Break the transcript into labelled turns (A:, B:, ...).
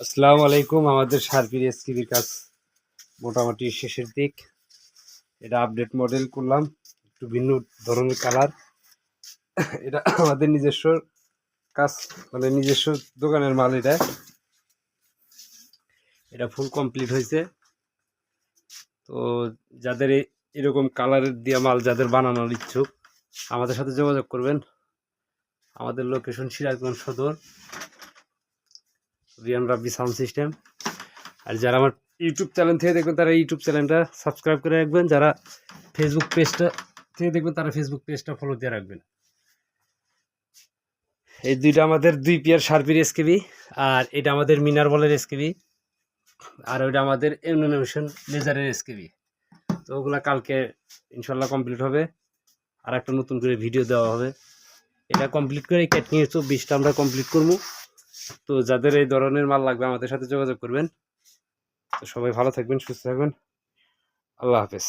A: আসসালামু আলাইকুম। আমাদের শার্পির এসকিবির কাজ মোটামুটি শেষের দিক। এটা আপডেট মডেল করলাম, একটু ভিন্ন ধরনের কালার। এটা আমাদের নিজস্ব কাজ, মানে নিজস্ব দোকানের মাল। এটা ফুল কমপ্লিট হয়েছে। তো যাদের এরকম কালারের দিয়া মাল যাদের বানানোর ইচ্ছুক, আমাদের সাথে যোগাযোগ করবেন। আমাদের লোকেশন সিরাজগঞ্জ সদর, রিয়ান রাব্বি সাউন্ড সিস্টেম। আর যারা আমার ইউটিউব চ্যানেল থেকে দেখবেন তারা ইউটিউব চ্যানেলটা সাবস্ক্রাইব করে রাখবেন। যারা ফেসবুক পেজটা থেকে দেখবেন তারা ফেসবুক পেজটা ফলো দিয়ে রাখবেন। এই দুইটা আমাদের 2 পেয়ার শার্পির এসকেবি, আর এটা আমাদের মিনার বলের এসকেবি, আর ওইটা আমাদের এমনিশন লেজারের এসকেবি। তো ওগুলা কালকে ইনশাল্লাহ কমপ্লিট হবে, আর একটা নতুন করে ভিডিও দেওয়া হবে। এটা কমপ্লিট করে ক্যাটনিং 24টা আমরা কমপ্লিট করবো। তো যাদের এই ধরনের মাল লাগবে আমাদের সাথে যোগাযোগ করবেন। তো সবাই ভালো থাকবেন, সুস্থ থাকবেন। আল্লাহ হাফেজ।